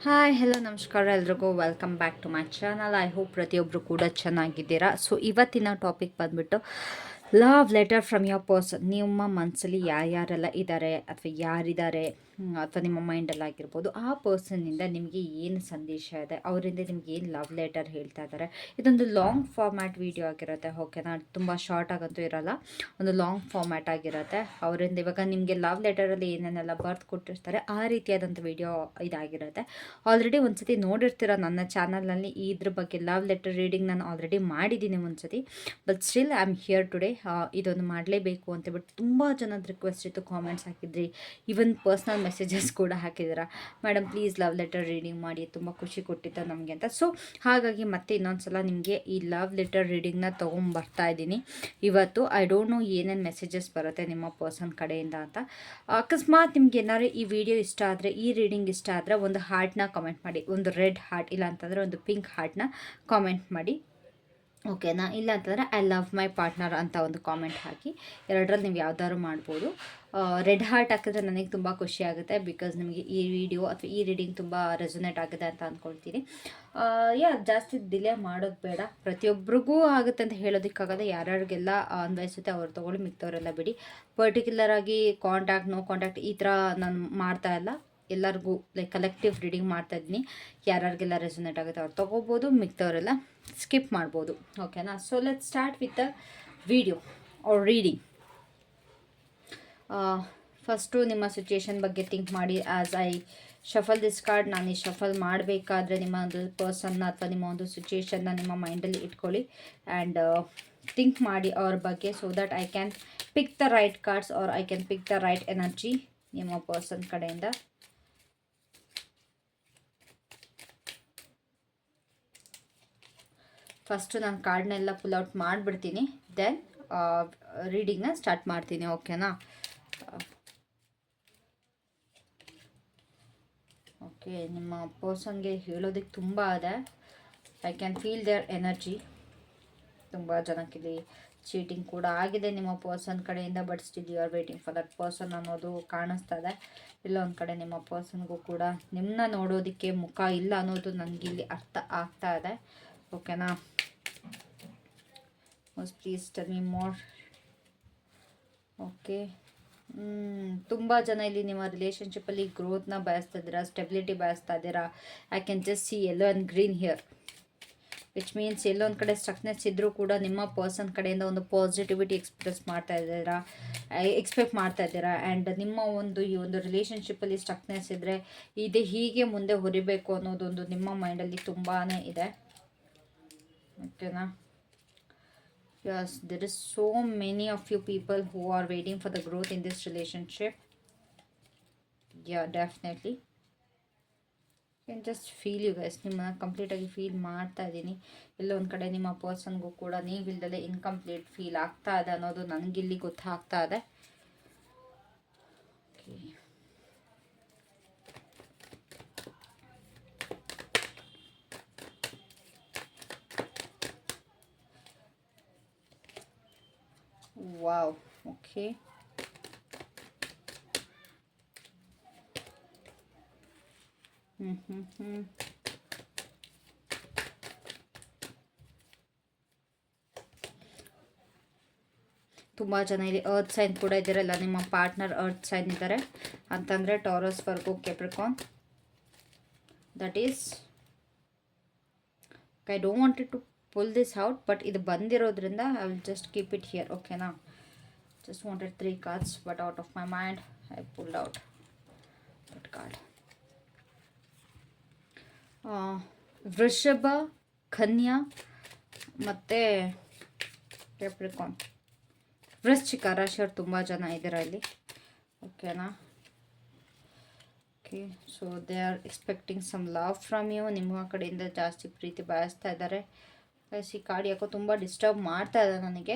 Hi hello ನಮಸ್ಕಾರ ಎಲ್ರಿಗೂ welcome back to my channel. I hope ಪ್ರತಿಯೊಬ್ಬರು ಕೂಡ ಚೆನ್ನಾಗಿದ್ದೀರಾ. ಸೊ ಇವತ್ತಿನ ಟಾಪಿಕ್ ಬಂದ್ಬಿಟ್ಟು love letter from your person. ನಿಮ್ಮ ಮನಸ್ಸಲ್ಲಿ ಯಾರ್ಯಾರೆಲ್ಲ ಇದ್ದಾರೆ ಅಥವಾ ಯಾರಿದ್ದಾರೆ ಅಥವಾ ನಿಮ್ಮ ಮೈಂಡಲ್ಲಾಗಿರ್ಬೋದು, ಆ ಪರ್ಸನ್ನಿಂದ ನಿಮಗೆ ಏನು ಸಂದೇಶ ಇದೆ, ಅವರಿಂದ ನಿಮ್ಗೆ ಏನು ಲವ್ ಲೆಟರ್ ಹೇಳ್ತಾ ಇದ್ದಾರೆ. ಇದೊಂದು ಲಾಂಗ್ ಫಾರ್ಮ್ಯಾಟ್ ವಿಡಿಯೋ ಆಗಿರುತ್ತೆ, ಓಕೆನಾ. ತುಂಬ ಶಾರ್ಟ್ ಆಗಂತೂ ಇರೋಲ್ಲ, ಒಂದು ಲಾಂಗ್ ಫಾರ್ಮ್ಯಾಟ್ ಆಗಿರುತ್ತೆ. ಅವರಿಂದ ಇವಾಗ ನಿಮಗೆ ಲವ್ ಲೆಟರಲ್ಲಿ ಏನೇನೆಲ್ಲ ಬರ್ದು ಕೊಟ್ಟಿರ್ತಾರೆ ಆ ರೀತಿಯಾದಂಥ ವಿಡಿಯೋ ಇದಾಗಿರುತ್ತೆ. ಆಲ್ರೆಡಿ ಒಂದ್ಸತಿ ನೋಡಿರ್ತೀರ ನನ್ನ ಚಾನಲ್ನಲ್ಲಿ ಇದ್ರ ಬಗ್ಗೆ ಲವ್ ಲೆಟರ್ ರೀಡಿಂಗ್ ನಾನು ಆಲ್ರೆಡಿ ಮಾಡಿದ್ದೀನಿ ಒಂದ್ಸತಿ. But still I am here today. ಇದೊಂದು ಮಾಡಲೇಬೇಕು ಅಂತೇಳ್ಬಿಟ್ಟು ತುಂಬ ಜನದ ರಿಕ್ವೆಸ್ಟ್ ಇತ್ತು, ಕಾಮೆಂಟ್ಸ್ ಹಾಕಿದ್ರಿ, ಈವನ್ ಪರ್ಸ್ನಲ್ ಮೆಸೇಜಸ್ ಕೂಡ ಹಾಕಿದ್ದೀರಾ. Madam please love letter reading ಮಾಡಿ, ತುಂಬ ಖುಷಿ ಕೊಟ್ಟಿತ್ತು ನಮಗೆ ಅಂತ. ಸೊ ಹಾಗಾಗಿ ಮತ್ತೆ ಇನ್ನೊಂದ್ಸಲ ನಿಮಗೆ ಈ ಲವ್ ಲೆಟರ್ ರೀಡಿಂಗ್ನ ತೊಗೊಂಬರ್ತಾ ಇದ್ದೀನಿ ಇವತ್ತು. ಐ ಡೋಂಟ್ ನೋ ಏನೇನು ಮೆಸೇಜಸ್ ಬರುತ್ತೆ ನಿಮ್ಮ ಪರ್ಸನ್ ಕಡೆಯಿಂದ ಅಂತ. ಅಕಸ್ಮಾತ್ ನಿಮ್ಗೆ ಏನಾದ್ರು ಈ ವಿಡಿಯೋ ಇಷ್ಟ ಆದರೆ, ಈ ರೀಡಿಂಗ್ ಇಷ್ಟ ಆದರೆ ಒಂದು ಹಾರ್ಟ್ನ ಕಾಮೆಂಟ್ ಮಾಡಿ, ಒಂದು ರೆಡ್ ಹಾರ್ಟ್, ಇಲ್ಲ ಅಂತಂದರೆ ಒಂದು ಪಿಂಕ್ ಹಾರ್ಟ್ನ ಕಾಮೆಂಟ್ ಮಾಡಿ, ಓಕೆನಾ. ಇಲ್ಲ ಅಂತಂದರೆ ಐ ಲವ್ ಮೈ ಪಾರ್ಟ್ನರ್ ಅಂತ ಒಂದು ಕಾಮೆಂಟ್ ಹಾಕಿ. ಎರಡರಲ್ಲಿ ನೀವು ಯಾವ್ದಾದ್ರು ಮಾಡ್ಬೋದು. ರೆಡ್ ಹಾರ್ಟ್ ಹಾಕಿದ್ರೆ ನನಗೆ ತುಂಬ ಖುಷಿ ಆಗುತ್ತೆ, ಬಿಕಾಸ್ ನಿಮಗೆ ಈ ವಿಡಿಯೋ ಅಥವಾ ಈ ರೀಡಿಂಗ್ ತುಂಬ ರೆಸೊನೇಟ್ ಆಗಿದೆ ಅಂತ ಅಂದ್ಕೊಳ್ತೀನಿ. ಜಾಸ್ತಿ ಡಿಲೇ ಮಾಡೋದು ಬೇಡ, ಪ್ರತಿಯೊಬ್ಬರಿಗೂ ಆಗುತ್ತೆ ಅಂತ ಹೇಳೋದಕ್ಕಾಗಲ್ಲ. ಯಾರ್ಯಾರಿಗೆಲ್ಲ ಅನ್ವಯಿಸುತ್ತೆ ಅವ್ರು ತೊಗೊಳ್ಳಿ, ಮಿಕ್ತವರೆಲ್ಲ ಬಿಡಿ. ಪರ್ಟಿಕ್ಯುಲರ್ ಆಗಿ ಕಾಂಟ್ಯಾಕ್ಟ್ ನೋ ಕಾಂಟ್ಯಾಕ್ಟ್ ಈ ಥರ ನಾನು ಮಾಡ್ತಾ ಇಲ್ಲ, ಎಲ್ಲರಿಗೂ ಲೈಕ್ ಕಲೆಕ್ಟಿವ್ ರೀಡಿಂಗ್ ಮಾಡ್ತಾ ಇದ್ದೀನಿ. ಯಾರ್ಯಾರಿಗೆಲ್ಲ ರೆಸೊನೇಟ್ ಆಗುತ್ತೆ ಅವ್ರು ತೊಗೋಬೋದು, ಮಿಕ್ತವರೆಲ್ಲ ಸ್ಕಿಪ್ ಮಾಡ್ಬೋದು, ಓಕೆನಾ. So let start with the video or reading. First ನಿಮ್ಮ ಸಿಚುಯೇಷನ್ ಬಗ್ಗೆ ಥಿಂಕ್ ಮಾಡಿ. As I shuffle this card, ನಾನು ಈ ಶಫಲ್ ಮಾಡಬೇಕಾದ್ರೆ ನಿಮ್ಮ ಒಂದು ಪರ್ಸನ್ನ ಅಥವಾ ನಿಮ್ಮ ಒಂದು ಸಿಚುಯೇಷನ್ನ ನಿಮ್ಮ ಮೈಂಡಲ್ಲಿ ಇಟ್ಕೊಳ್ಳಿ ಆ್ಯಂಡ್ ಥಿಂಕ್ ಮಾಡಿ ಅವ್ರ ಬಗ್ಗೆ, so that I can pick the right cards or I can pick the right energy ನಿಮ್ಮ ಪರ್ಸನ್ ಕಡೆಯಿಂದ. ಫಸ್ಟು ನಾನು ಕಾರ್ಡ್ನೆಲ್ಲ ಪುಲ್ಔಟ್ ಮಾಡಿಬಿಡ್ತೀನಿ, ದೆನ್ ರೀಡಿಂಗ್ನ ಸ್ಟಾರ್ಟ್ ಮಾಡ್ತೀನಿ, ಓಕೆನಾ. ಓಕೆ, ನಿಮ್ಮ ಪರ್ಸನ್ಗೆ ಹೇಳೋದಕ್ಕೆ ತುಂಬ ಇದೆ. I can feel their energy. ತುಂಬ ಜನಕ್ಕಿಲ್ಲಿ ಚೀಟಿಂಗ್ ಕೂಡ ಆಗಿದೆ ನಿಮ್ಮ ಪರ್ಸನ್ ಕಡೆಯಿಂದ, but still you are waiting for that person ಅನ್ನೋದು ಕಾಣಿಸ್ತಾ ಇದೆ. ಇಲ್ಲೊಂದು ಕಡೆ ನಿಮ್ಮ ಪರ್ಸನ್ಗೂ ಕೂಡ ನಿಮ್ಮನ್ನ ನೋಡೋದಕ್ಕೆ ಮುಖ ಇಲ್ಲ ಅನ್ನೋದು ನನಗಿಲ್ಲಿ ಅರ್ಥ ಆಗ್ತಾ ಇದೆ, ಓಕೆನಾ. Please tell me more. Okay, ತುಂಬ ಜನ ಇಲ್ಲಿ ನಿಮ್ಮ ರಿಲೇಷನ್ಶಿಪ್ಪಲ್ಲಿ ಗ್ರೋತ್ನ ಬಯಸ್ತಾ ಇದ್ದೀರಾ, ಸ್ಟೆಬಿಲಿಟಿ ಬಯಸ್ತಾ ಇದ್ದೀರಾ. I can just see yellow and green here, which means ಎಲ್ಲೋ ಒಂದು ಕಡೆ ಸ್ಟ್ರಕ್ನೆಸ್ ಇದ್ದರೂ ಕೂಡ ನಿಮ್ಮ ಪರ್ಸನ್ ಕಡೆಯಿಂದ ಒಂದು ಪಾಸಿಟಿವಿಟಿ ಎಕ್ಸ್ಪ್ರೆಕ್ಟ್ ಮಾಡ್ತಾ ಇದ್ದೀರಾ. ಆ್ಯಂಡ್ ನಿಮ್ಮ ಈ ಒಂದು ರಿಲೇಷನ್ಶಿಪ್ಪಲ್ಲಿ ಸ್ಟ್ರಕ್ನೆಸ್ ಇದ್ದರೆ ಇದು ಹೀಗೆ ಮುಂದೆ ಹೊರಿಬೇಕು ಅನ್ನೋದೊಂದು ನಿಮ್ಮ ಮೈಂಡಲ್ಲಿ ತುಂಬಾ ಇದೆ, ಓಕೆನಾ. Yes, there is so many of you people who are waiting for the growth in this relationship. Yeah, definitely. You can just feel you guys. ನಿಮ್ಮನ್ನ ಕಂಪ್ಲೀಟಾಗಿ ಫೀಲ್ ಮಾಡ್ತಾ ಇದ್ದೀನಿ. ಎಲ್ಲೋ ಒಂದು ಕಡೆ ನಿಮ್ಮ ಪರ್ಸನ್ಗೂ ಕೂಡ ನೀವಿಲ್ದಲೇ ಇನ್ಕಂಪ್ಲೀಟ್ ಫೀಲ್ ಆಗ್ತಾ ಇದೆ ಅನ್ನೋದು ನನಗಿಲ್ಲಿ ಗೊತ್ತಾಗ್ತಾ ಇದೆ. Okay, wow, okay. ತುಂಬ ಜನ ಇಲ್ಲಿ ಅರ್ತ್ ಸೈನ್ ಕೂಡ ಇದ್ದಾರಲ್ಲ, ನಿಮ್ಮ ಪಾರ್ಟ್ನರ್ ಅರ್ತ್ ಸೈನ್ ಇದ್ದಾರೆ ಅಂತಂದರೆ Taurus, Virgo, Capricorn. That is, I don't wanted to pull this out, but ಇದು ಬಂದಿರೋದ್ರಿಂದ I will just keep it here, ಓಕೆನಾ. just wanted 3 cards, but out of my mind I pulled out that card. ವೃಷಭ, ಕನ್ಯಾ ಮತ್ತು Capricorn, ವೃಶ್ಚಿಕ ರಾಶಿಯವ್ರು ತುಂಬ ಜನ ಇದ್ದಾರೆ ಇಲ್ಲಿ, ಓಕೆನಾ. Okay, so they are expecting some love from you. ನಿಮ್ಮ ಕಡೆಯಿಂದ ಜಾಸ್ತಿ ಪ್ರೀತಿ ಬಯಸ್ತಾ ಇದ್ದಾರೆ. ಈ ಕಾರ್ಡ್ ಯಾಕೋ ತುಂಬ ಡಿಸ್ಟರ್ಬ್ ಮಾಡ್ತಾ ಇದೆ ನನಗೆ.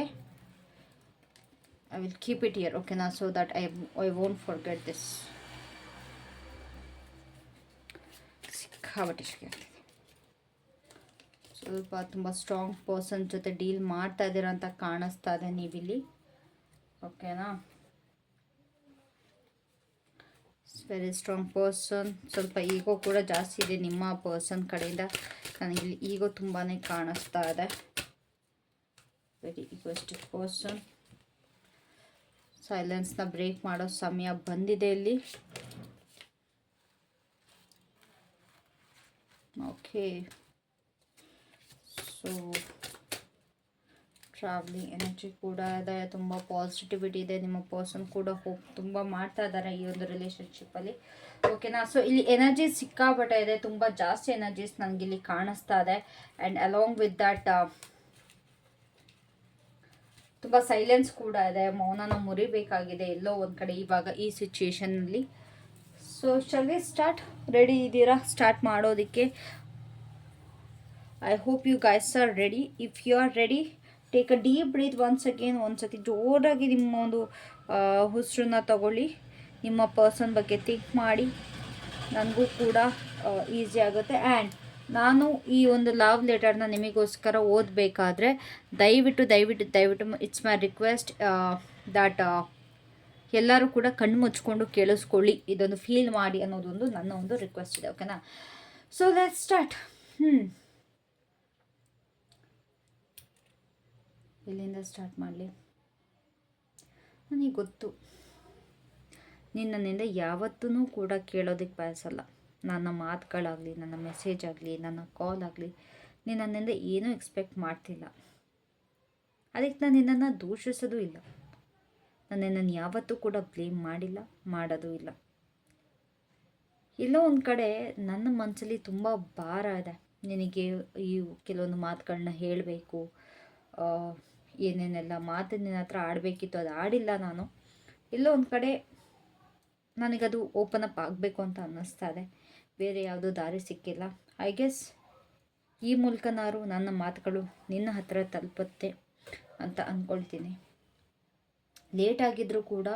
I will keep it here, ಓಕೆನಾ, so that I won't forget this. ಸಿಕ್ಕಾಬಟ್ಟೆ ಸ್ವಲ್ಪ ತುಂಬ ಸ್ಟ್ರಾಂಗ್ ಪರ್ಸನ್ ಜೊತೆ ಡೀಲ್ ಮಾಡ್ತಾ ಇದ್ದೀರಾ ಅಂತ ಕಾಣಿಸ್ತಾ ಇದೆ ನೀವಿಲ್ಲಿ, ಓಕೆನಾ. Very strong person. ಸ್ವಲ್ಪ ಈಗೋ ಕೂಡ ಜಾಸ್ತಿ ಇದೆ ನಿಮ್ಮ ಪರ್ಸನ್ ಕಡೆಯಿಂದ. ನನಗೆ ಈಗೋ ತುಂಬಾ ಕಾಣಿಸ್ತಾ ಇದೆ. Very egoistic person. ಸೈಲೆನ್ಸ್ನ ಬ್ರೇಕ್ ಮಾಡೋ ಸಮಯ ಬಂದಿದೆ ಇಲ್ಲಿ. ಓಕೆ, ಸೊ ಟ್ರಾವ್ಲಿಂಗ್ ಎನರ್ಜಿ ಕೂಡ ಇದೆ, ತುಂಬ ಪಾಸಿಟಿವಿಟಿ ಇದೆ. ನಿಮ್ಮ ಪರ್ಸನ್ ಕೂಡ ಹೋಪ್ ತುಂಬ ಮಾಡ್ತಾ ಇದ್ದಾರೆ ಈ ಒಂದು ರಿಲೇಷನ್ಶಿಪ್ಪಲ್ಲಿ. ಓಕೆನಾ? ಸೊ ಇಲ್ಲಿ ಎನರ್ಜಿ ಸಿಕ್ಕಾಪಟ್ಟೆ ಇದೆ, ತುಂಬ ಜಾಸ್ತಿ ಎನರ್ಜೀಸ್ ನನಗಿಲ್ಲಿ ಕಾಣಿಸ್ತಾ ಇದೆ. ಆ್ಯಂಡ್ ಅಲಾಂಗ್ ವಿತ್ ದಟ್ ತುಂಬ ಸೈಲೆನ್ಸ್ ಕೂಡ ಇದೆ. ಮೌನನ ಮುರಿಬೇಕಾಗಿದೆ ಎಲ್ಲೋ ಒಂದು ಕಡೆ ಇವಾಗ ಈ ಸಿಚುಯೇಷನ್ನಲ್ಲಿ. So shall we start? Ready ಇದ್ದೀರಾ ಸ್ಟಾರ್ಟ್ ಮಾಡೋದಕ್ಕೆ? I hope you guys are ready. If you are ready, take a deep breath once again. ಒಂದ್ಸತಿ ಜೋರಾಗಿ ನಿಮ್ಮ ಒಂದು ಉಸಿರನ್ನ ತಗೊಳ್ಳಿ. ನಿಮ್ಮ ಪರ್ಸನ್ ಬಗ್ಗೆ ಥಿಂಕ್ ಮಾಡಿ. ನನಗೂ ಕೂಡ ಈಸಿ ಆಗುತ್ತೆ. ಆ್ಯಂಡ್ ನಾನು ಈ ಒಂದು ಲವ್ ಲೆಟರ್ನ ನಿಮಗೋಸ್ಕರ ಓದಬೇಕಾದ್ರೆ ದಯವಿಟ್ಟು ದಯವಿಟ್ಟು ದಯವಿಟ್ಟು ಇಟ್ಸ್ ಮೈ ರಿಕ್ವೆಸ್ಟ್ ದಟ್ ಎಲ್ಲರೂ ಕೂಡ ಕಣ್ಣು ಮುಚ್ಕೊಂಡು ಕೇಳಿಸ್ಕೊಳ್ಳಿ, ಇದೊಂದು ಫೀಲ್ ಮಾಡಿ ಅನ್ನೋದೊಂದು ನನ್ನ ಒಂದು ರಿಕ್ವೆಸ್ಟ್ ಇದೆ. ಓಕೆನಾ? So let's start. ಎಲ್ಲಿಂದ ಸ್ಟಾರ್ಟ್ ಮಾಡಲಿ? ನನಗೆ ಗೊತ್ತು ನೀನು ನನ್ನಿಂದ ಯಾವತ್ತೂ ಕೂಡ ಕೇಳೋದಕ್ಕೆ ಬಯಸಲ್ಲ. ನನ್ನ ಮಾತುಗಳಾಗಲಿ, ನನ್ನ ಮೆಸೇಜ್ ಆಗಲಿ, ನನ್ನ ಕಾಲ್ ಆಗಲಿ, ನೀನು ನನ್ನಿಂದ ಏನೂ ಎಕ್ಸ್ಪೆಕ್ಟ್ ಮಾಡ್ತಿಲ್ಲ. ಅದಕ್ಕೆ ನಾನು ನಿನ್ನನ್ನು ದೂಷಿಸೋದು ಇಲ್ಲ. ನನ್ನನ್ನು ಯಾವತ್ತೂ ಕೂಡ ಬ್ಲೇಮ್ ಮಾಡಿಲ್ಲ, ಮಾಡೋದು ಇಲ್ಲ. ಎಲ್ಲೋ ಒಂದು ಕಡೆ ನನ್ನ ಮನಸ್ಸಲ್ಲಿ ತುಂಬ ಭಾರ ಇದೆ. ನಿನಗೆ ಈ ಕೆಲವೊಂದು ಮಾತುಗಳನ್ನ ಹೇಳಬೇಕು, ಏನೇನೆಲ್ಲ ಮಾತು ನಿನ್ನ ಹತ್ರ ಆಡಬೇಕಿತ್ತು, ಅದು ಆಡಿಲ್ಲ ನಾನು. ಎಲ್ಲೋ ಒಂದು ಕಡೆ ನನಗದು ಓಪನ್ ಅಪ್ ಆಗಬೇಕು ಅಂತ ಅನ್ನಿಸ್ತಾ ಇದೆ. ಬೇರೆ ಯಾವುದೋ ದಾರಿ ಸಿಕ್ಕಿಲ್ಲ. ಐ ಗೆಸ್ ಈ ಮೂಲಕನಾರು ನನ್ನ ಮಾತುಗಳು ನಿನ್ನ ಹತ್ರ ತಲುಪುತ್ತೆ ಅಂತ ಅಂದ್ಕೊಳ್ತೀನಿ. ಲೇಟ್ ಆಗಿದ್ದರೂ ಕೂಡ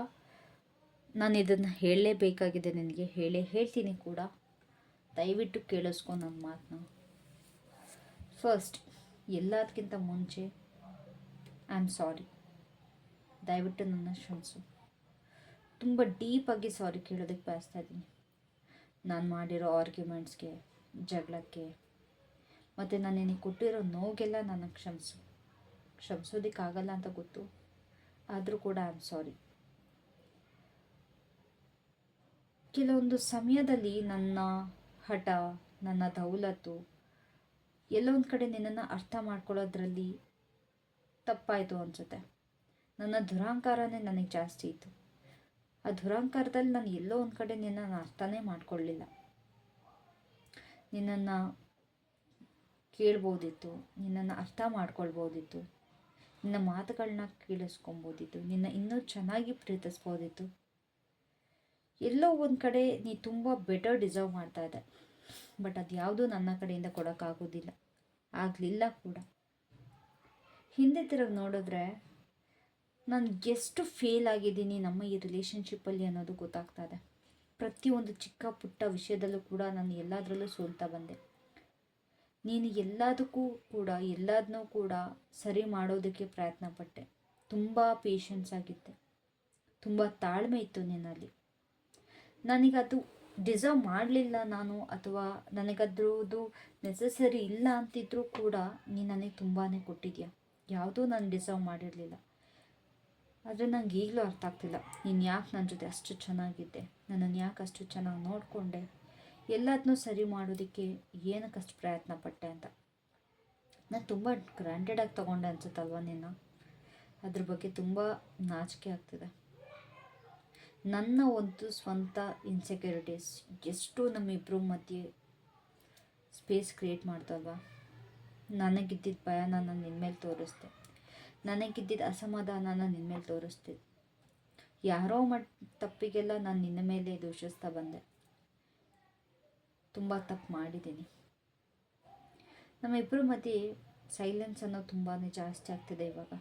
ನಾನು ಇದನ್ನು ಹೇಳಲೇಬೇಕಾಗಿದೆ ನಿನಗೆ, ಹೇಳ್ತೀನಿ ಕೂಡ. ದಯವಿಟ್ಟು ಕೇಳಿಸ್ಕೊ ನನ್ನ ಮಾತನ್ನ. ಫಸ್ಟ್, ಎಲ್ಲದಕ್ಕಿಂತ ಮುಂಚೆ ಐ ಆಮ್ ಸಾರಿ. ದಯವಿಟ್ಟು ನನ್ನ ಕ್ಷಮಿಸು. ತುಂಬ ಡೀಪಾಗಿ ಸಾರಿ ಕೇಳೋದಕ್ಕೆ ಬಯಸ್ತಾ ಇದ್ದೀನಿ. ನಾನು ಮಾಡಿರೋ ಆರ್ಗ್ಯುಮೆಂಟ್ಸ್ಗೆ, ಜಗಳಕ್ಕೆ, ಮತ್ತು ನಾನು ನಿನಗೆ ಕೊಟ್ಟಿರೋ ನೋಗೆಲ್ಲ ನನ್ನ ಕ್ಷಮಿಸು. ಕ್ಷಮಿಸೋದಕ್ಕಾಗಲ್ಲ ಅಂತ ಗೊತ್ತು, ಆದರೂ ಕೂಡ ಐ ಆಮ್ ಸಾರಿ. ಕೆಲವೊಂದು ಸಮಯದಲ್ಲಿ ನನ್ನ ಹಠ, ನನ್ನ ದೌಲತ್ತು ಎಲ್ಲೊಂದು ಕಡೆ ನಿನ್ನನ್ನು ಅರ್ಥ ಮಾಡ್ಕೊಳ್ಳೋದ್ರಲ್ಲಿ ತಪ್ಪಾಯಿತು ಅನಿಸುತ್ತೆ. ನನ್ನ ದುರಹಂಕಾರನೇ ನನಗೆ ಜಾಸ್ತಿ ಇತ್ತು. ಆ ದುರಹಂಕಾರದಲ್ಲಿ ನಾನು ಎಲ್ಲೋ ಒಂದು ಕಡೆ ನಿನ್ನನ್ನು ಅರ್ಥನೇ ಮಾಡ್ಕೊಳ್ಳಿಲ್ಲ. ನಿನ್ನನ್ನು ಕೇಳ್ಬೋದಿತ್ತು, ನಿನ್ನನ್ನು ಅರ್ಥ ಮಾಡ್ಕೊಳ್ಬೋದಿತ್ತು, ನಿನ್ನ ಮಾತುಗಳನ್ನ ಕೇಳಿಸ್ಕೊಬೋದಿತ್ತು, ನಿನ್ನ ಇನ್ನೂ ಚೆನ್ನಾಗಿ ಪ್ರೀತಿಸ್ಬೋದಿತ್ತು. ಎಲ್ಲೋ ಒಂದು ಕಡೆ ನೀ ತುಂಬ ಬೆಟರ್ ಡಿಸರ್ವ್ ಮಾಡ್ತಾ ಇದ್ದೆ. ಬಟ್ ಅದು ಯಾವುದೂ ನನ್ನ ಕಡೆಯಿಂದ ಕೊಡೋಕ್ಕಾಗೋದಿಲ್ಲ, ಆಗಲಿಲ್ಲ ಕೂಡ. ಹಿಂದೆ ತಿರುಗಿ ನೋಡಿದ್ರೆ ನಾನು ಎಷ್ಟು ಫೇಲ್ ಆಗಿದ್ದೀನಿ ನಮ್ಮ ಈ ರಿಲೇಷನ್ಶಿಪ್ಪಲ್ಲಿ ಅನ್ನೋದು ಗೊತ್ತಾಗ್ತಾ ಇದೆ. ಪ್ರತಿಯೊಂದು ಚಿಕ್ಕ ಪುಟ್ಟ ವಿಷಯದಲ್ಲೂ ಕೂಡ ನಾನು ಎಲ್ಲದರಲ್ಲೂ ಸೋಲ್ತಾ ಬಂದೆ. ನೀನು ಎಲ್ಲದಕ್ಕೂ ಕೂಡ ಎಲ್ಲದನ್ನೂ ಕೂಡ ಸರಿ ಮಾಡೋದಕ್ಕೆ ಪ್ರಯತ್ನ ಪಟ್ಟೆ. ತುಂಬ ಪೇಷನ್ಸ್ ಆಗಿದ್ದೆ, ತುಂಬ ತಾಳ್ಮೆ ಇತ್ತು ನಿನ್ನಲ್ಲಿ. ನನಗದು ಡಿಸರ್ವ್ ಮಾಡಲಿಲ್ಲ ನಾನು, ಅಥವಾ ನನಗದ್ರದ್ದು ನೆಸಸರಿ ಇಲ್ಲ ಅಂತಿದ್ರೂ ಕೂಡ ನೀನು ನನಗೆ ತುಂಬಾ ಕೊಟ್ಟಿದ್ಯಾ. ಯಾವುದೂ ನಾನು ಡಿಸರ್ವ್ ಮಾಡಿರಲಿಲ್ಲ. ಆದರೆ ನನಗೆ ಈಗಲೂ ಅರ್ಥ ಆಗ್ತಿಲ್ಲ, ನೀನು ಯಾಕೆ ನನ್ನ ಜೊತೆ ಅಷ್ಟು ಚೆನ್ನಾಗಿದ್ದೆ, ನನ್ನನ್ನು ಯಾಕೆ ಅಷ್ಟು ಚೆನ್ನಾಗಿ ನೋಡಿಕೊಂಡೆ, ಎಲ್ಲದನ್ನೂ ಸರಿ ಮಾಡೋದಕ್ಕೆ ಏನಕ್ಕಷ್ಟು ಪ್ರಯತ್ನ ಪಟ್ಟೆ ಅಂತ. ನಾನು ತುಂಬ ಗ್ರಾಂಟೆಡಾಗಿ ತೊಗೊಂಡೆ ಅನ್ಸುತ್ತಲ್ವ ನಿನ್ನ. ಅದ್ರ ಬಗ್ಗೆ ತುಂಬ ನಾಚಿಕೆ ಆಗ್ತಿದೆ. ನನ್ನ ಒಂದು ಸ್ವಂತ ಇನ್ಸೆಕ್ಯೂರಿಟೀಸ್ ಎಷ್ಟು ನಮ್ಮಿಬ್ಬರ ಮಧ್ಯೆ ಸ್ಪೇಸ್ ಕ್ರಿಯೇಟ್ ಮಾಡ್ತಲ್ವ. ನನಗಿದ್ದಿದ್ದ ಭಯನ ನಾನು ನಿನ್ನ ಮೇಲೆ ತೋರಿಸ್ದೆ, ನನಗಿದ್ದಿದ್ದ ಅಸಮಾಧಾನನ ನಿನ್ನ ಮೇಲೆ ತೋರಿಸ್ದೆ. ಯಾರೋ ತಪ್ಪಿಗೆಲ್ಲ ನಾನು ನಿನ್ನ ಮೇಲೆ ದೂಷಿಸ್ತಾ ಬಂದೆ. ತುಂಬ ತಪ್ಪು ಮಾಡಿದ್ದೀನಿ. ನಮ್ಮಿಬ್ಬರ ಮಧ್ಯೆ ಸೈಲೆನ್ಸ್ ಅನ್ನೋದು ತುಂಬಾ ಜಾಸ್ತಿ ಆಗ್ತಿದೆ ಇವಾಗ.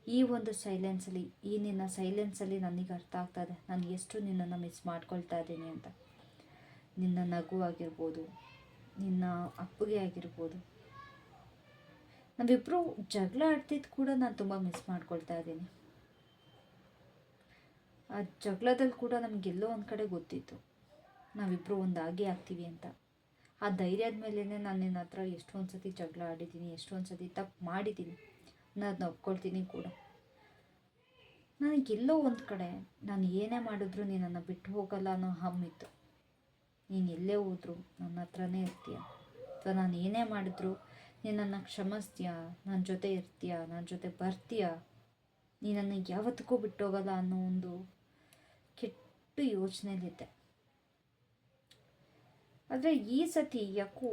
ಈ ಒಂದು ಸೈಲೆನ್ಸಲ್ಲಿ, ಈ ನಿನ್ನ ಸೈಲೆನ್ಸಲ್ಲಿ ನನಗೆ ಅರ್ಥ ಆಗ್ತಾ ಇದೆ ನಾನು ಎಷ್ಟು ನಿನ್ನನ್ನು ಮಿಸ್ ಮಾಡ್ಕೊಳ್ತಾ ಇದ್ದೀನಿ ಅಂತ. ನಿನ್ನ ನಗು ಆಗಿರ್ಬೋದು, ನಿನ್ನ ಅಪ್ಪುಗೆ ಆಗಿರ್ಬೋದು, ನಾವಿಬ್ಬರು ಜಗಳ ಆಡ್ತಿದ್ದು ಕೂಡ ನಾನು ತುಂಬ ಮಿಸ್ ಮಾಡ್ಕೊಳ್ತಾ ಇದ್ದೀನಿ. ಆ ಜಗಳದಲ್ಲಿ ಕೂಡ ನಮಗೆಲ್ಲೋ ಒಂದು ಕಡೆ ಗೊತ್ತಿತ್ತು ನಾವಿಬ್ಬರು ಒಂದಾಗಿ ಆಗ್ತೀವಿ ಅಂತ. ಆ ಧೈರ್ಯದ ಮೇಲೇ ನಾನು ನಿನ್ನ ಹತ್ರ ಎಷ್ಟೊಂದು ಸತಿ ಜಗಳ ಆಡಿದ್ದೀನಿ, ಎಷ್ಟೊಂದು ಸತಿ ತಪ್ಪು ಮಾಡಿದ್ದೀನಿ, ನಾನು ಅದನ್ನ ಒಪ್ಕೊಳ್ತೀನಿ ಕೂಡ. ನನಗೆಲ್ಲೋ ಒಂದು ಕಡೆ ನಾನು ಏನೇ ಮಾಡಿದ್ರು ನೀನನ್ನು ಬಿಟ್ಟು ಹೋಗಲ್ಲ ಅನ್ನೋ ಹಮ್ಮಿತ್ತು. ನೀನು ಎಲ್ಲೇ ಹೋದ್ರು ನನ್ನ ಹತ್ರನೇ ಇರ್ತೀಯ, ಅಥವಾ ನಾನು ಏನೇ ಮಾಡಿದ್ರು ನೀನು ನನ್ನ ಕ್ಷಮಿಸ್ತೀಯ, ನನ್ನ ಜೊತೆ ಇರ್ತೀಯ, ನನ್ನ ಜೊತೆ ಬರ್ತೀಯ, ನೀನನ್ನು ಯಾವತ್ತಿಗೂ ಬಿಟ್ಟೋಗಲ್ಲ ಅನ್ನೋ ಒಂದು ಕೆಟ್ಟ ಯೋಚನೆಯಲ್ಲಿದ್ದೆ. ಆದರೆ ಈ ಸತಿ ಯಾಕೋ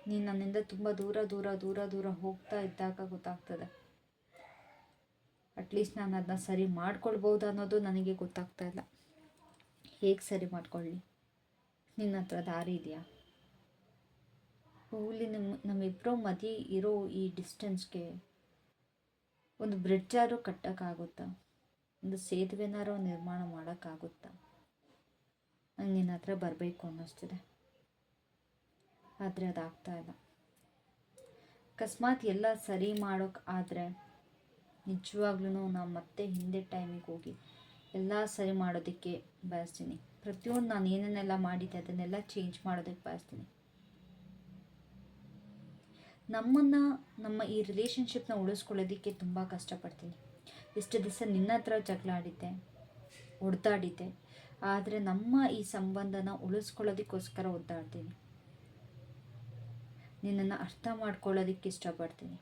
ನೀನು ನನ್ನಿಂದ ತುಂಬ ದೂರ ದೂರ ದೂರ ದೂರ ಹೋಗ್ತಾ ಇದ್ದಾಗ ಗೊತ್ತಾಗ್ತದೆ. ಅಟ್ಲೀಸ್ಟ್ ನಾನು ಅದನ್ನ ಸರಿ ಮಾಡ್ಕೊಳ್ಬೋದು ಅನ್ನೋದು ನನಗೆ ಗೊತ್ತಾಗ್ತಾ ಇಲ್ಲ. ಹೇಗೆ ಸರಿ ಮಾಡ್ಕೊಳ್ಳಿ? ನಿನ್ನ ಹತ್ರ ದಾರಿ ಇದೆಯಾ? ಹೋಗ್ಲಿ, ನಮ್ಮಿಬ್ಬರ ಮಧ್ಯೆ ಇರೋ ಈ ಡಿಸ್ಟೆನ್ಸ್ಗೆ ಒಂದು ಬ್ರಿಡ್ಜಾರು ಕಟ್ಟೋಕ್ಕಾಗುತ್ತಾ? ಒಂದು ಸೇತುವೆನಾರು ನಿರ್ಮಾಣ ಮಾಡೋಕ್ಕಾಗುತ್ತಾ? ನಂಗೆ ನಿನ್ನ ಹತ್ರ ಬರಬೇಕು ಅನ್ನಿಸ್ತಿದೆ, ಆದರೆ ಅದಾಗ್ತಾ ಇಲ್ಲ. ಅಕಸ್ಮಾತ್ ಎಲ್ಲ ಸರಿ ಮಾಡೋಕೆ ಆದರೆ ನಿಜವಾಗ್ಲೂ ನಾವು ಮತ್ತೆ ಹಿಂದೆ ಟೈಮಿಗೆ ಹೋಗಿ ಎಲ್ಲ ಸರಿ ಮಾಡೋದಕ್ಕೆ ಬಯಸ್ತೀನಿ. ಪ್ರತಿಯೊಂದು ನಾನು ಏನೇನೆಲ್ಲ ಮಾಡಿದ್ದೆ ಅದನ್ನೆಲ್ಲ ಚೇಂಜ್ ಮಾಡೋದಕ್ಕೆ ಬಯಸ್ತೀನಿ. ನಮ್ಮ ಈ ರಿಲೇಷನ್ಶಿಪ್ನ ಉಳಿಸ್ಕೊಳ್ಳೋದಕ್ಕೆ ತುಂಬ ಕಷ್ಟಪಡ್ತೀನಿ. ಇಷ್ಟು ದಿವಸ ನಿನ್ನ ಹತ್ರ ಜಗಳ ಆಡಿದ್ದೆ, ಹೊಡೆದಾಡಿದ್ದೆ, ಆದರೆ ನಮ್ಮ ಈ ಸಂಬಂಧನ ಉಳಿಸ್ಕೊಳ್ಳೋದಕ್ಕೋಸ್ಕರ ಒದ್ದಾಡ್ತೀನಿ. ನಿನ್ನನ್ನು ಅರ್ಥ ಮಾಡ್ಕೊಳ್ಳೋದಕ್ಕೆ ಇಷ್ಟಪಡ್ತೀನಿ.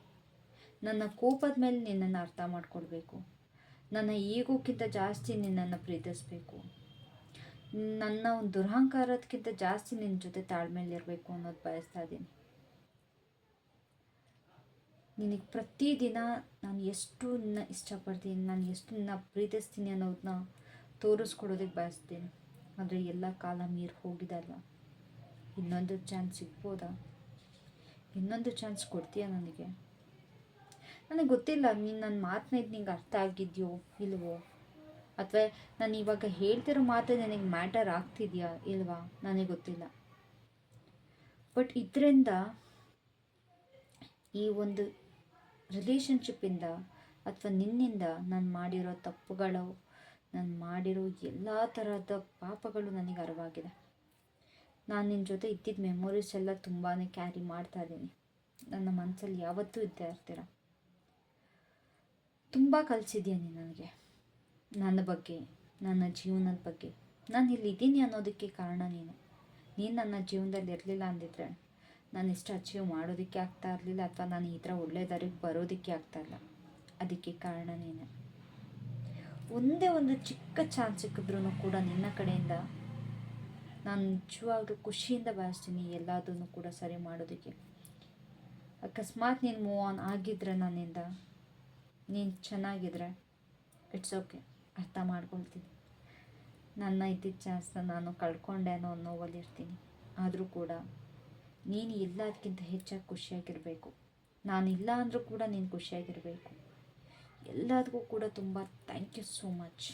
ನನ್ನ ಕೋಪದ ಮೇಲೆ ನಿನ್ನನ್ನು ಅರ್ಥ ಮಾಡ್ಕೊಳ್ಬೇಕು. ನನ್ನ ಈಗೋಕ್ಕಿಂತ ಜಾಸ್ತಿ ನಿನ್ನನ್ನು ಪ್ರೀತಿಸಬೇಕು. ನನ್ನ ಒಂದು ದುರಹಂಕಾರದಕ್ಕಿಂತ ಜಾಸ್ತಿ ನಿನ್ನ ಜೊತೆ ತಾಳ್ಮೆಯಲ್ಲಿರಬೇಕು ಅನ್ನೋದು ಬಯಸ್ತಾ ಇದ್ದೀನಿ. ನಿನಗೆ ಪ್ರತಿದಿನ ನಾನು ಎಷ್ಟು ನಿನ್ನ ಇಷ್ಟಪಡ್ತೀನಿ, ನಾನು ಎಷ್ಟು ನಿನ್ನ ಪ್ರೀತಿಸ್ತೀನಿ ಅನ್ನೋದನ್ನ ತೋರಿಸ್ಕೊಡೋದಕ್ಕೆ ಬಯಸ್ತೀನಿ. ಆದರೆ ಎಲ್ಲ ಕಾಲ ಮೀರಿ ಹೋಗಿದಲ್ಲ. ಇನ್ನೊಂದು ಚಾನ್ಸ್ ಸಿಗ್ಬೋದಾ? ಇನ್ನೊಂದು ಚಾನ್ಸ್ ಕೊಡ್ತೀಯಾ ನನಗೆ? ನನಗೆ ಗೊತ್ತಿಲ್ಲ ನೀನು ನನ್ನ ಮಾತನ್ನ ನಿಂಗೆ ಅರ್ಥ ಆಗಿದೆಯೋ ಇಲ್ವೋ, ಅಥವಾ ನಾನು ಇವಾಗ ಹೇಳ್ತಿರೋ ಮಾತು ನನಗೆ ಮ್ಯಾಟರ್ ಆಗ್ತಿದೆಯಾ ಇಲ್ವಾ ನನಗೆ ಗೊತ್ತಿಲ್ಲ. ಬಟ್ ಇದರಿಂದ ಈ ಒಂದು ರಿಲೇಷನ್ಶಿಪ್ಪಿಂದ ಅಥವಾ ನಿನ್ನಿಂದ ನಾನು ಮಾಡಿರೋ ತಪ್ಪುಗಳು, ನಾನು ಮಾಡಿರೋ ಎಲ್ಲ ಥರದ ಪಾಪಗಳು ನನಗೆ ಅರಿವಾಗಿದೆ. ನಾನು ನಿನ್ನ ಜೊತೆ ಇದ್ದಿದ್ದ ಮೆಮೊರೀಸ್ ಎಲ್ಲ ತುಂಬಾ ಕ್ಯಾರಿ ಮಾಡ್ತಾ ಇದ್ದೀನಿ. ನನ್ನ ಮನಸ್ಸಲ್ಲಿ ಯಾವತ್ತೂ ಇದ್ದೇ ಇರ್ತೀರ. ತುಂಬ ಕಲಿಸಿದ್ಯಾ ನೀನು ನನಗೆ, ನನ್ನ ಬಗ್ಗೆ, ನನ್ನ ಜೀವನದ ಬಗ್ಗೆ. ನಾನು ಇಲ್ಲಿದ್ದೀನಿ ಅನ್ನೋದಕ್ಕೆ ಕಾರಣ ನೀನು ನನ್ನ ಜೀವನದಲ್ಲಿ ಇರಲಿಲ್ಲ ಅಂದಿದ್ರೆ ನಾನು ಇಷ್ಟು ಅಚೀವ್ ಮಾಡೋದಕ್ಕೆ ಆಗ್ತಾ ಇರಲಿಲ್ಲ, ಅಥವಾ ನಾನು ಈ ಥರ ಒಳ್ಳೆ ದಾರಿಗೆ ಬರೋದಕ್ಕೆ ಆಗ್ತಾ ಇಲ್ಲ. ಅದಕ್ಕೆ ಕಾರಣ ನೀನು. ಒಂದೇ ಒಂದು ಚಿಕ್ಕ ಚಾನ್ಸ್ ಸಿಕ್ಕಿದ್ರೂ ಕೂಡ ನಿನ್ನ ಕಡೆಯಿಂದ ನಾನು ನಿಜವಾಗ್ಲೂ ಖುಷಿಯಿಂದ ಬಯಸ್ತೀನಿ ಎಲ್ಲದನ್ನು ಕೂಡ ಸರಿ ಮಾಡೋದಕ್ಕೆ. ಅಕಸ್ಮಾತ್ ನೀನು ಮೂವ್ ಆನ್ ಆಗಿದ್ರೆ ನನ್ನಿಂದ, ನೀನು ಚೆನ್ನಾಗಿದ್ರೆ ಇಟ್ಸ್ ಓಕೆ, ಅರ್ಥ ಮಾಡ್ಕೊಳ್ತೀನಿ. ನನ್ನ ಇದ್ದಿದ್ದ ಚಾನ್ಸ್ನ ನಾನು ಕಳ್ಕೊಂಡೆ ಅನ್ನೋ ನೋವಲ್ಲಿರ್ತೀನಿ. ಆದರೂ ಕೂಡ ನೀನು ಎಲ್ಲದಕ್ಕಿಂತ ಹೆಚ್ಚಾಗಿ ಖುಷಿಯಾಗಿರಬೇಕು. ನಾನಿಲ್ಲ ಅಂದರೂ ಕೂಡ ನೀನು ಖುಷಿಯಾಗಿರಬೇಕು. ಎಲ್ಲದಕ್ಕೂ ಕೂಡ ತುಂಬ ಥ್ಯಾಂಕ್ ಯು ಸೋ ಮಚ್.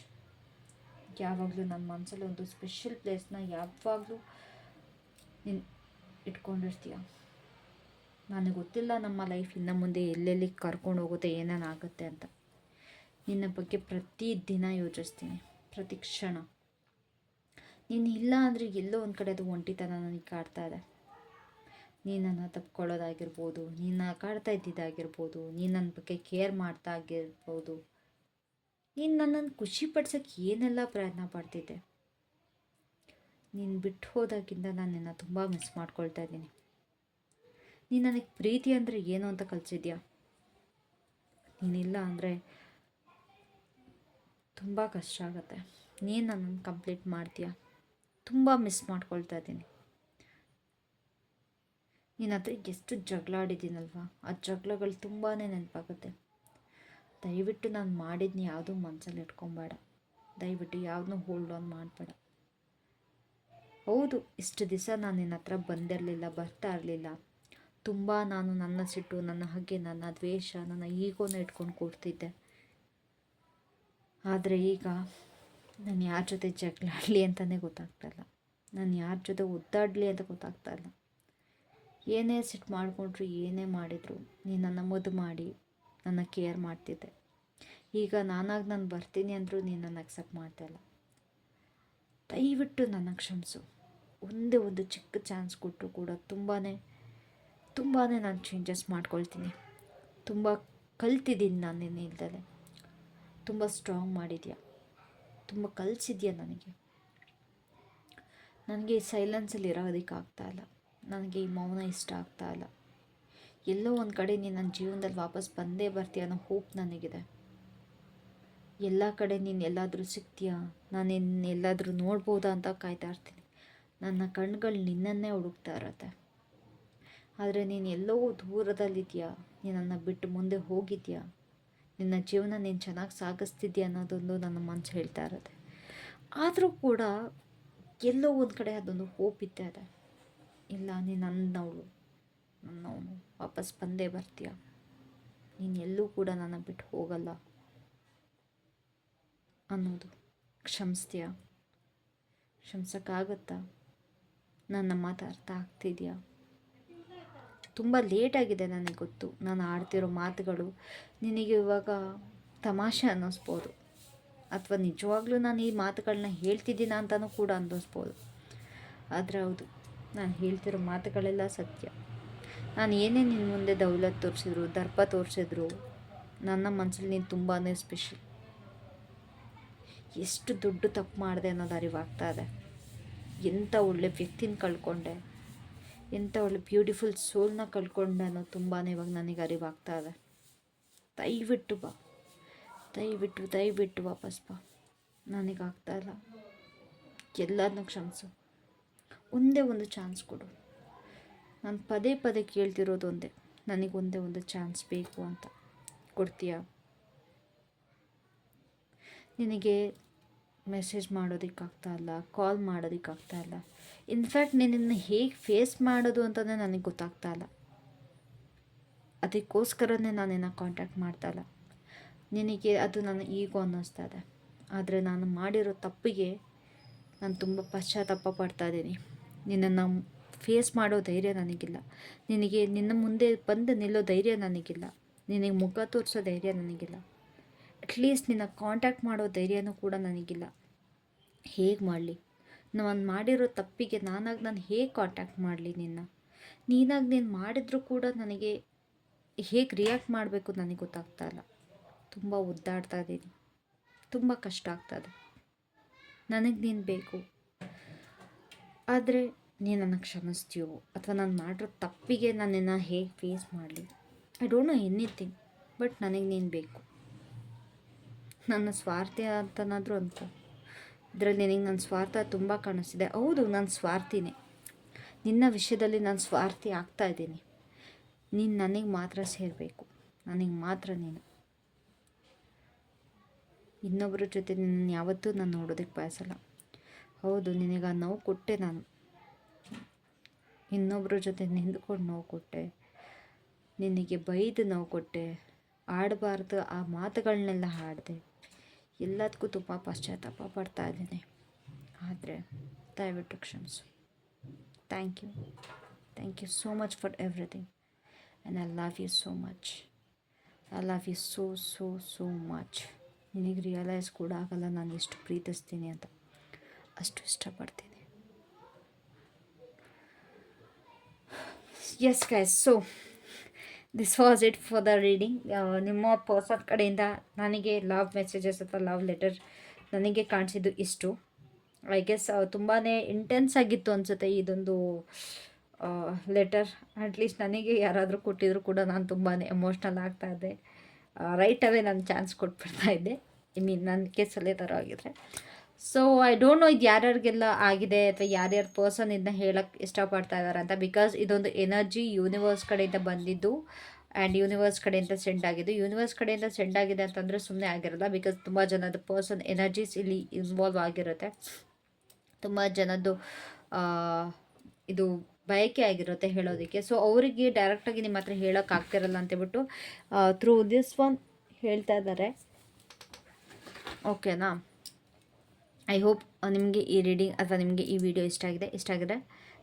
ಯಾವಾಗಲೂ ನನ್ನ ಮನಸ್ಸಲ್ಲಿ ಒಂದು ಸ್ಪೆಷಲ್ ಪ್ಲೇಸ್ನ ಯಾವಾಗಲೂ ನೀನು ಇಟ್ಕೊಂಡಿರ್ತೀಯ. ನನಗೆ ಗೊತ್ತಿಲ್ಲ ನಮ್ಮ ಲೈಫ್ ಇನ್ನು ಮುಂದೆ ಎಲ್ಲೆಲ್ಲಿ ಕರ್ಕೊಂಡು ಹೋಗುತ್ತೆ, ಏನೇನಾಗುತ್ತೆ ಅಂತ. ನಿನ್ನ ಬಗ್ಗೆ ಪ್ರತಿ ದಿನ ಯೋಚಿಸ್ತೀನಿ, ಪ್ರತಿ ಕ್ಷಣ. ನೀನು ಇಲ್ಲ ಅಂದರೆ ಎಲ್ಲೋ ಒಂದು ಕಡೆ ಅದು ಒಂಟಿತನ ನನಗೆ ಕಾಡ್ತಾ ಇದೆ. ನೀನನ್ನು ತಪ್ಕೊಳ್ಳೋದಾಗಿರ್ಬೋದು, ನೀನು ಕಾಡ್ತಾ ಇದ್ದಿದ್ದಾಗಿರ್ಬೋದು, ನೀನು ನನ್ನ ಬಗ್ಗೆ ಕೇರ್ ಮಾಡ್ತಾ ಆಗಿರ್ಬೋದು, ನೀನು ನನ್ನನ್ನು ಖುಷಿ ಪಡ್ಸೋಕ್ಕೆ ಏನೆಲ್ಲ ಪ್ರಯತ್ನ ಪಡ್ತಿದ್ದೆ. ನೀನು ಬಿಟ್ಟು ಹೋದಾಗಿಂದ ನಾನು ನಿನ್ನ ತುಂಬ ಮಿಸ್ ಮಾಡ್ಕೊಳ್ತಾ ಇದ್ದೀನಿ. ನೀನು ನನಗೆ ಪ್ರೀತಿ ಅಂದರೆ ಏನು ಅಂತ ಕಲಿಸಿದ್ಯಾ. ನೀನಿಲ್ಲ ಅಂದರೆ ತುಂಬ ಕಷ್ಟ ಆಗುತ್ತೆ. ನೀನು ನನ್ನನ್ನು ಕಂಪ್ಲೀಟ್ ಮಾಡ್ತೀಯಾ. ತುಂಬ ಮಿಸ್ ಮಾಡ್ಕೊಳ್ತಾ ಇದ್ದೀನಿ. ನಿನ್ನ ಹತ್ರ ಎಷ್ಟು ಜಗಳ ಆಡಿದ್ದೀನಲ್ವ, ಆ ಜಗಳಗಳು ತುಂಬಾ ನೆನಪಾಗುತ್ತೆ. ದಯವಿಟ್ಟು ನಾನು ಮಾಡಿದ್ನಿ ಯಾವುದೂ ಮನಸ್ಸಲ್ಲಿ ಇಟ್ಕೊಬೇಡ. ದಯವಿಟ್ಟು ಯಾವುದನ್ನೂ ಹೋಲ್ಡ್ ಆನ್ ಮಾಡಬೇಡ. ಹೌದು, ಇಷ್ಟು ದಿವಸ ನಾನು ನಿನ್ನ ಹತ್ರ ಬಂದಿರಲಿಲ್ಲ, ಬರ್ತಾ ಇರಲಿಲ್ಲ. ತುಂಬ ನಾನು ನನ್ನ ಸಿಟ್ಟು, ನನ್ನ ಹಗೆ, ನನ್ನ ದ್ವೇಷ, ನನ್ನ ಈಗೋನ ಇಟ್ಕೊಂಡು ಕೂಡ್ತಿದ್ದೆ. ಆದರೆ ಈಗ ನಾನು ಯಾರ ಜೊತೆ ಜಗಳ ಆಡಲಿ ಅಂತಲೇ ಗೊತ್ತಾಗ್ತಾಯಿಲ್ಲ. ನಾನು ಯಾರ ಜೊತೆ ಒದ್ದಾಡಲಿ ಅಂತ ಗೊತ್ತಾಗ್ತಾಯಿಲ್ಲ. ಏನೇ ಸಿಟ್ಟು ಮಾಡಿಕೊಂಡ್ರು, ಏನೇ ಮಾಡಿದ್ರು ನೀನು ನನ್ನ ಮುದ್ದು ಮಾಡಿ ನನ್ನ ಕೇರ್ ಮಾಡ್ತಿದ್ದೆ. ಈಗ ನಾನಾಗಿ ನಾನು ಬರ್ತೀನಿ ಅಂದರೂ ನೀನು ನನ್ನ ಅಕ್ಸೆಪ್ಟ್ ಮಾಡ್ತಾಯಿಲ್ಲ. ದಯವಿಟ್ಟು ನನ್ನ ಕ್ಷಮಿಸು. ಒಂದೇ ಒಂದು ಚಿಕ್ಕ ಚಾನ್ಸ್ ಕೊಟ್ಟರು ಕೂಡ ತುಂಬಾ ನಾನು ಚೇಂಜಸ್ ಮಾಡ್ಕೊಳ್ತೀನಿ. ತುಂಬ ಕಲ್ತಿದ್ದೀನಿ ನಾನು ನಿನ್ನ ಇಲ್ದಲೆ. ತುಂಬ ಸ್ಟ್ರಾಂಗ್ ಮಾಡಿದ್ಯಾ, ತುಂಬ ಕಲಿಸಿದ್ಯಾ ನನಗೆ. ನನಗೆ ಈ ಸೈಲೆನ್ಸಲ್ಲಿ ಇರೋದಕ್ಕೆ ಆಗ್ತಾಯಿಲ್ಲ. ನನಗೆ ಈ ಮೌನ ಇಷ್ಟ ಆಗ್ತಾಯಿಲ್ಲ. ಎಲ್ಲೋ ಒಂದು ಕಡೆ ನೀನು ನನ್ನ ಜೀವನದಲ್ಲಿ ವಾಪಸ್ ಬಂದೇ ಬರ್ತೀಯ ಅನ್ನೋ ಹೋಪ್ ನನಗಿದೆ. ಎಲ್ಲ ಕಡೆ ನೀನು ಎಲ್ಲಾದರೂ ಸಿಗ್ತೀಯಾ, ನಾನು ನಿನ್ನ ಎಲ್ಲಾದರೂ ನೋಡ್ಬೋದಾ ಅಂತ ಕಾಯ್ತಾ ಇರ್ತೀನಿ. ನನ್ನ ಕಣ್ಗಳು ನಿನ್ನನ್ನೇ ಹುಡುಕ್ತಾ ಇರತ್ತೆ. ಆದರೆ ನೀನು ಎಲ್ಲೋ ದೂರದಲ್ಲಿದೆಯಾ, ನೀನು ನನ್ನ ಬಿಟ್ಟು ಮುಂದೆ ಹೋಗಿದ್ಯಾ, ನಿನ್ನ ಜೀವನ ನೀನು ಚೆನ್ನಾಗಿ ಸಾಗಿಸ್ತಿದ್ಯಾ ಅನ್ನೋದೊಂದು ನನ್ನ ಮನಸ್ಸು ಹೇಳ್ತಾ ಇರುತ್ತೆ. ಆದರೂ ಕೂಡ ಎಲ್ಲೋ ಒಂದು ಕಡೆ ಅದೊಂದು ಹೋಪ್ ಇದ್ದೇ ಇದೆ. ಇಲ್ಲ, ನೀನು ನನ್ನವನು ವಾಪಸ್ ಬಂದೇ ಬರ್ತೀಯ, ನೀನು ಎಲ್ಲೂ ಕೂಡ ನನ್ನ ಬಿಟ್ಟು ಹೋಗಲ್ಲ ಅನ್ನೋದು. ಕ್ಷಮಿಸ್ತೀಯಾ? ಕ್ಷಮಿಸೋಕ್ಕಾಗತ್ತಾ? ನನ್ನ ಮಾತು ಅರ್ಥ ಆಗ್ತಿದೆಯಾ? ತುಂಬ ಲೇಟಾಗಿದೆ, ನನಗೆ ಗೊತ್ತು. ನಾನು ಆಡ್ತಿರೋ ಮಾತುಗಳು ನಿನಗೆ ಇವಾಗ ತಮಾಷೆ ಅನ್ನಿಸ್ಬೋದು, ಅಥವಾ ನಿಜವಾಗ್ಲೂ ನಾನು ಈ ಮಾತುಗಳನ್ನ ಹೇಳ್ತಿದ್ದೀನ ಅಂತಲೂ ಕೂಡ ಅನ್ನಿಸ್ಬೋದು. ಆದರೆ ಹೌದು, ನಾನು ಹೇಳ್ತಿರೋ ಮಾತುಗಳೆಲ್ಲ ಸತ್ಯ. ನಾನು ಏನೇ ನಿನ್ನ ಮುಂದೆ ದೌಲತ್ ತೋರಿಸಿದ್ರು, ದರ್ಪ ತೋರಿಸಿದ್ರು, ನನ್ನ ಮನಸ್ಸಲ್ಲಿ ನೀನು ತುಂಬಾ ಸ್ಪೆಷಲ್. ಎಷ್ಟು ದೊಡ್ಡ ತಪ್ಪು ಮಾಡಿದೆ ಅನ್ನೋದು ಅರಿವಾಗ್ತಾ ಇದೆ. ಎಂಥ ಒಳ್ಳೆ ವ್ಯಕ್ತಿನ ಕಳ್ಕೊಂಡೆ, ಎಂಥ ಒಳ್ಳೆ ಬ್ಯೂಟಿಫುಲ್ ಸೋಲ್ನ ಕಳ್ಕೊಂಡೆ ಅನ್ನೋದು ತುಂಬಾ ಇವಾಗ ನನಗೆ ಅರಿವಾಗ್ತಾ ಇದೆ. ದಯವಿಟ್ಟು ಬಾ, ದಯವಿಟ್ಟು ವಾಪಸ್ ಬಾ. ನನಗಾಗ್ತಾಯಿಲ್ಲ. ಎಲ್ಲರನ್ನೂ ಕ್ಷಮಿಸು. ಒಂದೇ ಒಂದು ಚಾನ್ಸ್ ಕೊಡು. ನಾನು ಪದೇ ಕೇಳ್ತಿರೋದು ಒಂದೇ, ನನಗೊಂದೇ ಒಂದು ಚಾನ್ಸ್ ಬೇಕು ಅಂತ. ಕೊಡ್ತೀಯಾ? ನಿನಗೆ ಮೆಸೇಜ್ ಮಾಡೋದಕ್ಕಾಗ್ತಾಯಿಲ್ಲ, ಕಾಲ್ ಮಾಡೋದಕ್ಕಾಗ್ತಾಯಿಲ್ಲ. ಇನ್ಫ್ಯಾಕ್ಟ್ ನಿನ್ನನ್ನು ಹೇಗೆ ಫೇಸ್ ಮಾಡೋದು ಅಂತಲೇ ನನಗೆ ಗೊತ್ತಾಗ್ತಾಯಿಲ್ಲ. ಅದಕ್ಕೋಸ್ಕರನೇ ನಾನು ನಿನ್ನ ಕಾಂಟ್ಯಾಕ್ಟ್ ಮಾಡ್ತಾಯಿಲ್ಲ. ನಿನಗೆ ಅದು ನನ್ನ ಈಗೋ ಅನ್ನಿಸ್ತಾ ಇದೆ. ಆದರೆ ನಾನು ಮಾಡಿರೋ ತಪ್ಪಿಗೆ ನಾನು ತುಂಬ ಪಶ್ಚಾತ್ತಾಪ ಪಡ್ತಾ ಇದ್ದೀನಿ. ನಿನ್ನನ್ನು ಫೇಸ್ ಮಾಡೋ ಧೈರ್ಯ ನನಗಿಲ್ಲ. ನಿನ್ನ ಮುಂದೆ ಬಂದು ನಿಲ್ಲೋ ಧೈರ್ಯ ನನಗಿಲ್ಲ. ನಿನಗೆ ಮುಖ ತೋರಿಸೋ ಧೈರ್ಯ ನನಗಿಲ್ಲ. ಅಟ್ಲೀಸ್ಟ್ ನಿನ್ನ ಕಾಂಟ್ಯಾಕ್ಟ್ ಮಾಡೋ ಧೈರ್ಯನೂ ಕೂಡ ನನಗಿಲ್ಲ. ಹೇಗೆ ಮಾಡಲಿ? ನಾನು ಮಾಡಿರೋ ತಪ್ಪಿಗೆ ನಾನು ಹೇಗೆ ಕಾಂಟ್ಯಾಕ್ಟ್ ಮಾಡಲಿ ನೀನು ಮಾಡಿದರೂ ಕೂಡ ನನಗೆ ಹೇಗೆ ರಿಯಾಕ್ಟ್ ಮಾಡಬೇಕು ನನಗೆ ಗೊತ್ತಾಗ್ತಾ ಇಲ್ಲ. ತುಂಬ ಒದ್ದಾಡ್ತಾ ಇದ್ದೀನಿ, ತುಂಬ ಕಷ್ಟ ಆಗ್ತಾಯಿದೆ. ನನಗೆ ನೀನು ಬೇಕು. ಆದರೆ ನೀನು ನನಗೆ ಕ್ಷಮಿಸ್ತೀಯೋ, ಅಥವಾ ನಾನು ಮಾಡಿರೋ ತಪ್ಪಿಗೆ ನನ್ನನ್ನು ಹೇಗೆ ಫೇಸ್ ಮಾಡಲಿ? I don't know anything, but ನನಗೆ ನೀನು ಬೇಕು. ನನ್ನ ಸ್ವಾರ್ಥಿ ಅಂತನಾದರೂ ಅಂದ್ಕೊ. ಇದರಲ್ಲಿ ನಿನಗೆ ನನ್ನ ಸ್ವಾರ್ಥ ತುಂಬ ಕಾಣಿಸ್ತಿದೆ. ಹೌದು, ನಾನು ಸ್ವಾರ್ಥಿನೇ. ನಿನ್ನ ವಿಷಯದಲ್ಲಿ ನಾನು ಸ್ವಾರ್ಥಿ ಆಗ್ತಾ ಇದ್ದೀನಿ. ನೀನು ನನಗೆ ಮಾತ್ರ ಸೇರಬೇಕು, ನನಗೆ ಮಾತ್ರ ನೀನು. ಇನ್ನೊಬ್ಬರ ಜೊತೆ ನಿನ್ನ ಯಾವತ್ತೂ ನಾನು ನೋಡೋದಕ್ಕೆ ಬಯಸಲ್ಲ. ಹೌದು, ನಿನಗೆ ಆ ನೋವು ಕೊಟ್ಟೆ ನಾನು. ಇನ್ನೊಬ್ಬರ ಜೊತೆ ನಿಂತ್ಕೊಂಡು ನೋವು ಕೊಟ್ಟೆ, ನಿನಗೆ ಬೈದು ನೋವು ಕೊಟ್ಟೆ, ಆಡಬಾರ್ದು ಆ ಮಾತುಗಳನ್ನೆಲ್ಲ ಆಡಿದೆ. ಎಲ್ಲದಕ್ಕೂ ತುಂಬ ಪಶ್ಚಾತ್ತಾಪ ಪಡ್ತಾ ಇದ್ದೀನಿ. ಆದರೆ ದಯವಿಟ್ಟು ಕ್ಷಮಿಸು. Thank you so much for everything. And I love you so much. I love you so much. ನಿನಗೆ ರಿಯಲೈಸ್ ಕೂಡ ಆಗಲ್ಲ ನಾನು ಎಷ್ಟು ಪ್ರೀತಿಸ್ತೀನಿ ಅಂತ. ಅಷ್ಟು ಇಷ್ಟಪಡ್ತೀನಿ. Yes guys, so this was it for the reading. ನಿಮ್ಮ ಪರ್ಸನ್ ಕಡೆಯಿಂದ ನನಗೆ ಲವ್ ಮೆಸೇಜಸ್ ಅಥವಾ ಲವ್ ಲೆಟರ್ ನನಗೆ ಕಾಣಿಸಿದ್ದು ಇಷ್ಟು. ಐ ಗೆಸ್ ತುಂಬಾ ಇಂಟೆನ್ಸ್ ಆಗಿತ್ತು ಅನಿಸುತ್ತೆ ಇದೊಂದು ಲೆಟರ್. ಅಟ್ಲೀಸ್ಟ್ ನನಗೆ ಯಾರಾದರೂ ಕೊಟ್ಟಿದ್ರು ಕೂಡ ನಾನು ತುಂಬಾ ಎಮೋಷ್ನಲ್ ಆಗ್ತಾಯಿದ್ದೆ. ರೈಟ್ ಅವೇ ನಾನು ಚಾನ್ಸ್ ಕೊಟ್ಬಿಡ್ತಾ ಇದ್ದೆ. ನನ್ನ ಕೇಸಲ್ಲೇ ಥರ ಆಗಿದ್ರೆ. ಸೊ ಐ ಡೋಂಟ್ ನೋ ಇದು ಯಾರ್ಯಾರಿಗೆಲ್ಲ ಆಗಿದೆ, ಅಥವಾ ಯಾರ್ಯಾರು ಪರ್ಸನ್ ಇದನ್ನ ಹೇಳಕ್ಕೆ ಇಷ್ಟಪಡ್ತಾ ಇದ್ದಾರೆ ಅಂತ. ಬಿಕಾಸ್ ಇದೊಂದು ಎನರ್ಜಿ ಯೂನಿವರ್ಸ್ ಕಡೆಯಿಂದ ಬಂದಿದ್ದು, ಆ್ಯಂಡ್ ಯೂನಿವರ್ಸ್ ಕಡೆಯಿಂದ ಸೆಂಡ್ ಆಗಿದ್ದು. ಯೂನಿವರ್ಸ್ ಕಡೆಯಿಂದ ಸೆಂಡ್ ಆಗಿದೆ ಅಂತಂದರೆ ಸುಮ್ಮನೆ ಆಗಿರಲ್ಲ. ಬಿಕಾಸ್ ತುಂಬ ಜನದ ಪರ್ಸನ್ ಎನರ್ಜೀಸ್ ಇಲ್ಲಿ ಇನ್ವಾಲ್ವ್ ಆಗಿರುತ್ತೆ. ತುಂಬ ಜನದ್ದು ಇದು ಬಯಕೆ ಆಗಿರುತ್ತೆ ಹೇಳೋದಕ್ಕೆ. ಸೊ ಅವರಿಗೆ ಡೈರೆಕ್ಟಾಗಿ ನಿಮ್ಮ ಹತ್ರ ಹೇಳೋಕ್ಕಾಗ್ತಿರಲ್ಲ ಅಂತೇಳ್ಬಿಟ್ಟು ಥ್ರೂ ದಿಸ್ ಒನ್ ಹೇಳ್ತಾ ಇದ್ದಾರೆ. ಓಕೆನಾ? ಐ ಹೋಪ್ ನಿಮಗೆ ಈ ರೀಡಿಂಗ್ ಅಥವಾ ನಿಮಗೆ ಈ ವಿಡಿಯೋ ಇಷ್ಟ ಆಗಿದ್ರೆ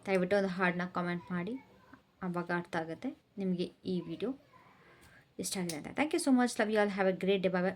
ದಯವಿಟ್ಟು ಒಂದು ಹಾಡನ್ನ ಕಾಮೆಂಟ್ ಮಾಡಿ. ಆವಾಗ ಅರ್ಥ ಆಗುತ್ತೆ ನಿಮಗೆ ಈ ವಿಡಿಯೋ ಇಷ್ಟ ಆಗಿದೆ ಅಂತ. Thank you so much. Love you all. Have a great day. Bye.